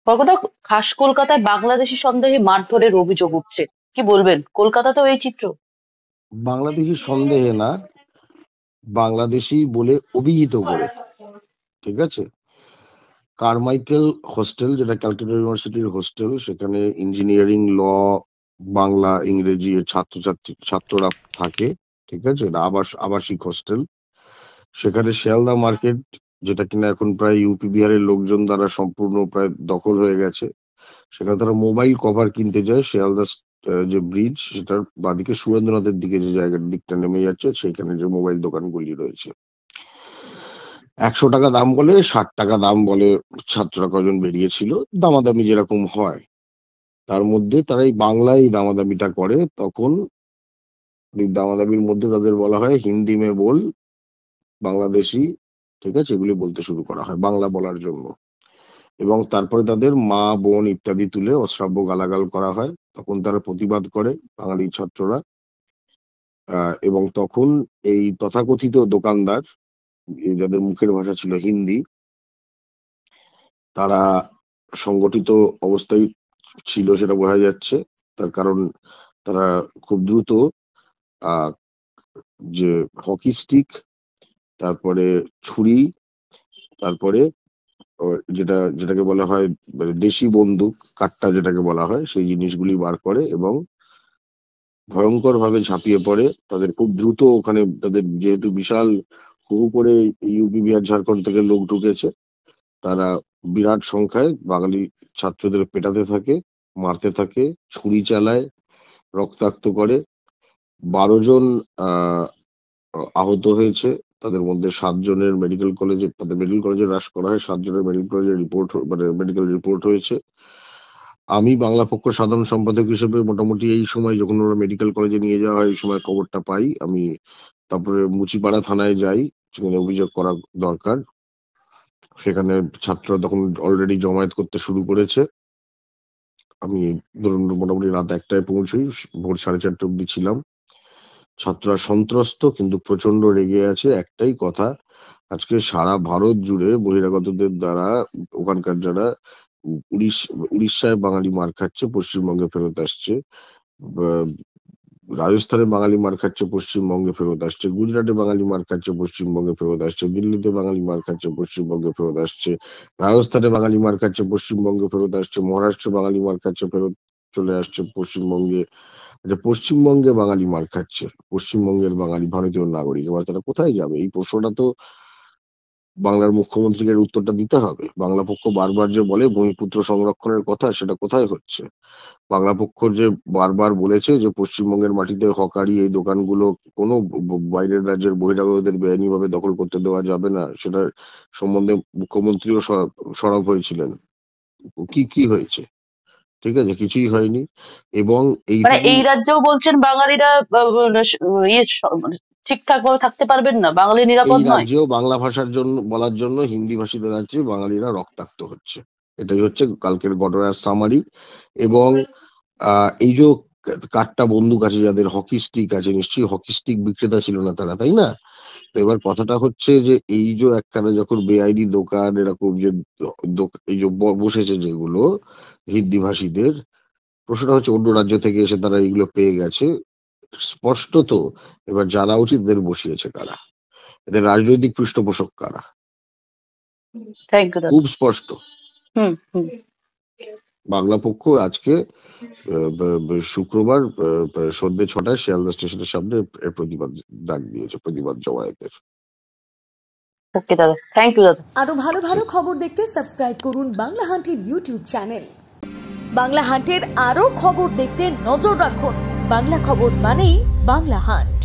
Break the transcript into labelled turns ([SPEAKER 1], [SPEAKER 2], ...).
[SPEAKER 1] কলকাতা, খাস কলকাতায় বাংলাদেশি সন্দেহে মারধরের অভিযোগ উঠছে, কি বলবেন? কলকাতাতেও এই চিত্র?
[SPEAKER 2] বাংলাদেশি সন্দেহে না, বাংলাদেশি বলে অভিহিত করে। ঠিক আছে, কারমাইকেল হোস্টেল, যেটা ক্যালকাটা ইউনিভার্সিটির হোস্টেল, সেখানে ইঞ্জিনিয়ারিং, ল, বাংলা, ইংরেজি এর ছাত্ররা থাকে। ঠিক আছে, এটা আবাসিক হোস্টেল। সেখানে শিয়ালদা মার্কেট, যেটা কিনা এখন প্রায় ইউপি বিহারের লোকজন দ্বারা সম্পূর্ণ প্রায় দখল হয়ে গেছে, সেখানে তারা মোবাইল কভার কিনতে যায়। শিয়ালদা যে ব্রিজ, সেটার বাদিকে সুরেন্দ্রনাথের দিকে যে জায়গার দিকটা নেমে যাচ্ছে, সেখানে যে মোবাইল দোকানগুলি রয়েছে, 100 টাকা দাম বলে, 60 টাকা দাম বলে। ছাত্ররা কজন বেরিয়েছিল, দামাদামি যেরকম হয়, তার মধ্যে তারা এই বাংলায় এই দামাদামিটা করে। তখন এই দামাদামির মধ্যে তাদের বলা হয় হিন্দি মে বল, বাংলাদেশি। ঠিক আছে, এগুলি বলতে শুরু করা হয় বাংলা বলার জন্য, এবং তারপরে তাদের মা, বোন ইত্যাদি তুলে অশ্রাব্য গালাগাল করা হয়। তখন তারা প্রতিবাদ করে, বাঙালি ছাত্ররা। এবং তখন এই তথাকথিত দোকানদার, যাদের মুখের ভাষা ছিল হিন্দি, তারা সংগঠিত অবস্থায় ছিল, সেটা বোঝা যাচ্ছে। তার কারণ তারা খুব দ্রুত আহ যে হকি স্টিক, তারপরে ছুরি, তারপরে যেটাকে বলা হয় মানে দেশি বন্দুক, কাট্টা যেটাকে বলা হয়, সেই জিনিসগুলি বার করে এবং ভয়ঙ্কর ভাবে ঝাঁপিয়ে পড়ে। তাদের খুব দ্রুত ওখানে, তাদের যেহেতু বিশাল হু হু করে ইউপি বিহার ঝাড়খণ্ড থেকে লোক ঢুকেছে, তারা বিরাট সংখ্যায় বাঙালি ছাত্রদের পেটাতে থাকে, মারতে থাকে, ছুরি চালায়, রক্তাক্ত করে। 12 জন আহ আহত হয়েছে। তাদের মধ্যে 7 জনের মেডিকেল কলেজে হ্রাস করা হয়, 7 জনের মেডিকেল কলেজে রিপোর্ট, মানে মেডিকেল রিপোর্ট হয়েছে। আমি বাংলা পক্ষ সাধারণ সম্পাদক হিসেবে মোটামুটি এই সময়, যখন ওরা মেডিকেল কলেজে নিয়ে যাওয়া হয়, এই সময় খবরটা পাই আমি। তারপরে মুচিপাড়া থানায় যাই, সেখানে অভিযোগ করা দরকার। সেখানে ছাত্ররা তখন অলরেডি জমায়েত করতে শুরু করেছে। আমি ধরুন মোটামুটি রাত 1টায় পৌঁছই, ভোর 4:30 অব্দি ছিলাম। ছাত্ররা সন্ত্রস্ত, কিন্তু প্রচন্ড রেগে আছে। একটাই কথা, আজকে সারা ভারত জুড়ে বহিরাগতদের দ্বারা ওখানকার যারা উড়িষ্যায় বাঙালি মার খাচ্ছে, পশ্চিমবঙ্গে ফেরত আসছে। রাজস্থানে বাঙালি মার খাচ্ছে, পশ্চিমবঙ্গে ফেরত আসছে। গুজরাটে বাঙালি মার খাচ্ছে, পশ্চিমবঙ্গে ফেরত আসছে। দিল্লিতে বাঙালি মার খাচ্ছে, পশ্চিমবঙ্গে ফেরত আসছে। রাজস্থানে বাঙালি মার খাচ্ছে, পশ্চিমবঙ্গে ফেরত আসছে। মহারাষ্ট্রে বাঙালি মার খাচ্ছে, ফেরত চলে আসছে পশ্চিমবঙ্গে। আচ্ছা, পশ্চিমবঙ্গে বাঙালি মার খাচ্ছে, পশ্চিমবঙ্গের বাঙালি ভারতীয় নাগরিক, এবার তারা কোথায় যাবে? এই প্রশ্নটা তো বাংলার মুখ্যমন্ত্রীকে উত্তরটা দিতে হবে। বাংলা পক্ষ বারবার যে বলে ভূমিপুত্র সংরক্ষণের কথা, সেটা কোথায় হচ্ছে? বাংলা পক্ষ যে বারবার বলেছে যে পশ্চিমবঙ্গের মাটিতে হকারি, এই দোকানগুলো কোনো বাইরের রাজ্যের বহিরাগতদের বেআইনি ভাবে দখল করতে দেওয়া যাবে না, সেটার সম্বন্ধে মুখ্যমন্ত্রীও সরব হয়েছিলেন। কি কি হয়েছে? ঠিক আছে, কিছুই হয়নি। এবং
[SPEAKER 1] মানে
[SPEAKER 2] এইটুকু,
[SPEAKER 1] এই রাজ্যেও বলছেন বাঙালিরা মানে ঠিকঠাক ভাবে থাকতে পারবেন না, বাঙালি
[SPEAKER 2] এই
[SPEAKER 1] নিরাপদ নয়?
[SPEAKER 2] রাজ্যেও বাংলা ভাষার জন্য বলার জন্য হিন্দি ভাষীদের রাজ্যে বাঙালিরা রক্তাক্ত হচ্ছে। এটাই হচ্ছে কালকের ঘটনার সামারি। এবং এই যে কাঠটা বন্দুক আছে, যাদের হকি স্টিক আছে, নিশ্চয়ই হকি স্টিক বিক্রেতা ছিল না তারা, তাই না? তো এবার কথাটা হচ্ছে যে এই যে একখানে যখন বেআইনি দোকান এরকম যে এই যে বসেছে যেগুলো হিন্দি ভাষীদের, প্রশ্নটা হচ্ছে অন্য রাজ্য থেকে এসে তারা এগুলো পেয়ে গেছে। স্পষ্টত এবার জানা উচিত এদের বসিয়েছে কারা, এদের রাজনৈতিক পৃষ্ঠপোষক কারা।
[SPEAKER 1] থ্যাংক ইউ দাদা।
[SPEAKER 2] খুব স্পষ্ট।
[SPEAKER 1] হুম হুম।
[SPEAKER 2] বাংলা পক্ষ আজকে শুক্রবার সন্ধ্যে 6টায় শিয়ালদা স্টেশনের সামনে এর প্রতিবাদ ডাক দিয়েছে, প্রতিবাদ জমায়েতের।
[SPEAKER 1] ওকে দাদা, থ্যাংক ইউ দাদা।
[SPEAKER 3] আরো ভালো ভালো খবর দেখতে সাবস্ক্রাইব করুন বাংলা হান্টের ইউটিউব চ্যানেল। বাংলা হান্টের আরো খবর দেখতে নজর রাখুন। বাংলা খবর মানেই বাংলা হান্ট।